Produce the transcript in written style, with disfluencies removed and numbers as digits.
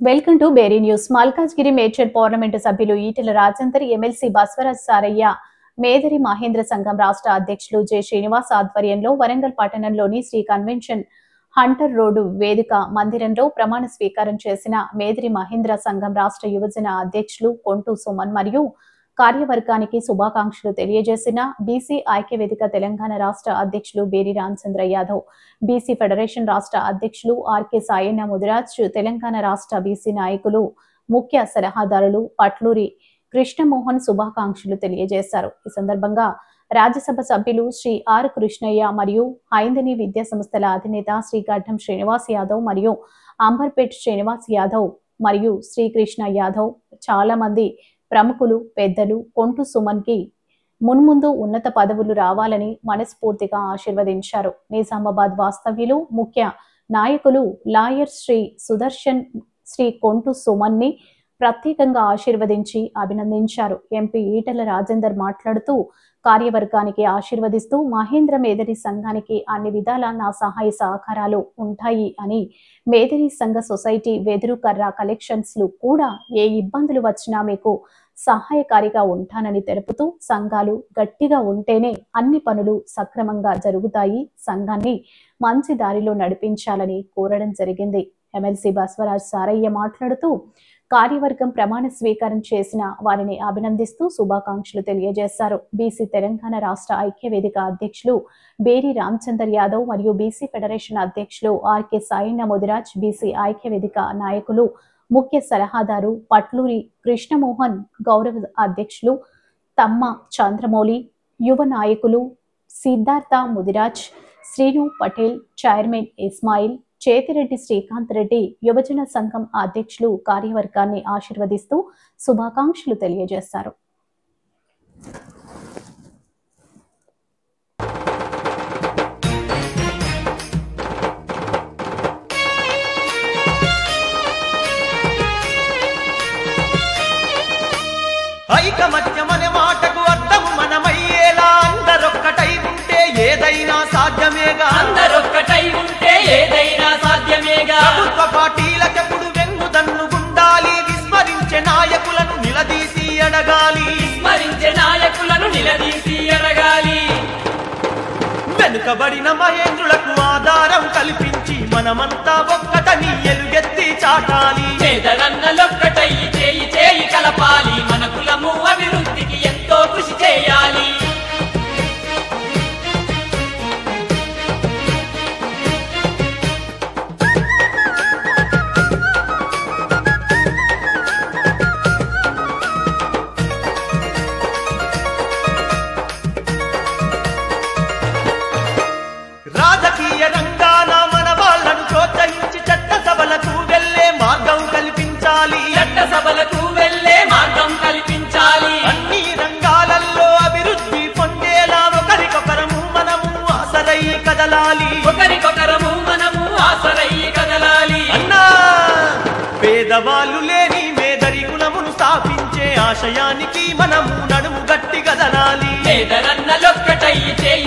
Welcome to బేరీ news. Malkajgiri Medchal parliament సభ్యులు Etela Rajender, MLC Baswaraj Saraiah, Medari Mahendra సంఘం రాష్ట్ర అధ్యక్షులు జె శ్రీనివాస్ ఆధ్వర్యంలో వరంగల్ పట్టణంలోని శ్రీ కన్వెన్షన్ హంటర్ రోడ్డు వేదిక మందిరంలో ప్రమాణ స్వీకారం చేసిన మేదరి మహేంద్ర సంఘం రాష్ట్ర యువజన అధ్యక్షులు కొంటూ సుమన్ మరియు కార్యవర్గానికి శుభాకాంక్షలు తెలియజేసిన బీసీ ఐక్యవేదిక తెలంగాణ రాష్ట్ర అధ్యక్షులు బేరి రామచంద్ర యాదవ్, బీసీ ఫెడరేషన్ రాష్ట్ర అధ్యక్షులు ఆర్కే సాయన్న ముదిరాజ్, తెలంగాణ రాష్ట్ర బీసీ నాయకులు ముఖ్య సలహాదారులు పట్లూరి కృష్ణమోహన్ శుభాకాంక్షలు తెలియజేశారు. ఈ సందర్భంగా రాజ్యసభ సభ్యులు శ్రీ ఆర్ కృష్ణయ్య మరియు హైందని విద్యా సంస్థల అధినేత శ్రీ గడ్డం శ్రీనివాస్ యాదవ్ మరియు అంబర్పేట్ శ్రీనివాస్ యాదవ్ మరియు శ్రీకృష్ణ యాదవ్, చాలా మంది ప్రముఖులు పెద్దలు కొంటూ సుమన్ కి మున్ముందు ఉన్నత పదవులు రావాలని మనస్ఫూర్తిగా ఆశీర్వదించారు. నిజామాబాద్ వాస్తవ్యులు ముఖ్య నాయకులు లాయర్ శ్రీ సుదర్శన్ శ్రీ కొంటూ సుమన్ ని ప్రత్యేకంగా ఆశీర్వదించి అభినందించారు. ఎంపీ ఈటెల రాజేందర్ మాట్లాడుతూ, కార్యవర్గానికి ఆశీర్వదిస్తూ మహేంద్ర మేదరి సంఘానికి అన్ని విధాల నా సహాయ సహకారాలు ఉంటాయి అని, మేదరి సంఘ సొసైటీ వెదురు కర్ర కలెక్షన్స్ లు కూడా ఏ ఇబ్బందులు వచ్చినా మీకు సహాయకారిగా ఉంటానని తెలుపుతూ, సంఘాలు గట్టిగా ఉంటేనే అన్ని పనులు సక్రమంగా జరుగుతాయి, సంఘాన్ని మంచి దారిలో నడిపించాలని కోరడం జరిగింది. ఎమ్మెల్సీ బస్వరాజ్ సారయ్య మాట్లాడుతూ, కార్యవర్గం ప్రమాణ స్వీకారం చేసిన వారిని అభినందిస్తూ శుభాకాంక్షలు తెలియజేశారు. బీసీ తెలంగాణ రాష్ట్ర ఐక్యవేదిక అధ్యక్షులు బేరి రామచందర్ యాదవ్ మరియు బీసీ ఫెడరేషన్ అధ్యక్షులు ఆర్కే సాయన్న ముదిరాజ్, బీసీ ఐక్యవేదిక నాయకులు ముఖ్య సలహాదారు పట్లూరి కృష్ణమోహన్, గౌరవ అధ్యక్షులు తమ్మ చంద్రమౌళి, యువ నాయకులు సిద్ధార్థ ముదిరాజ్, శ్రీను పటేల్, చైర్మన్ ఇస్మాయిల్, చేతిరెడ్డి శ్రీకాంత్ రెడ్డి, యువజన సంఘం అధ్యక్షులు కార్యవర్గాన్ని ఆశీర్వదిస్తూ శుభాకాంక్షలు తెలియజేశారు. ఐకమత్యమనే మాటకు అర్థము మనమయ్యేలా అందరొక్కటై ఉంటే ఏదైనా సాధ్యమేగా, అందరొక్కటై ఉంటే ఏదైనా సాధ్యమేగా. ప్రభుత్వ పార్టీలకెప్పుడు వెన్నుదన్నుగుండాలి, విస్మరించే నాయకులను నిలదీసి అడగాలి, విస్మరించే నాయకులను నిలదీసి అడగాలి. వెనుకబడిన మహేంద్రులకు ఆధారం కల్పించి మనమంతా ఒక్కటని ఎలుగెత్తి చాటాలి. పేదలన్నలొక్కటై చేయి చేయి కలపాలి, మన కులము అభివృద్ధికి ఎంతో కృషి చేయాలి. రాజకీయ రంగాన మన వాళ్ళను ప్రోత్సహించి చట్టసభలకు వెళ్లే మార్గం కల్పించాలి, చట్టసభలకు వెళ్లే మార్గం కల్పించాలి. అన్ని రంగాలలో అభివృద్ధి పొందేలా ఒకరికొకరము మనము ఆసరై కదలాలి, ఒకరికొకరము మనము ఆసరై కదలాలి. అన్నా పేదవాళ్ళు లేని మేదరి కులమును స్థాపించే ఆశయానికి మనము నడుము గట్టి కదలాలి. పేదలన్నలొక్కటై చేయి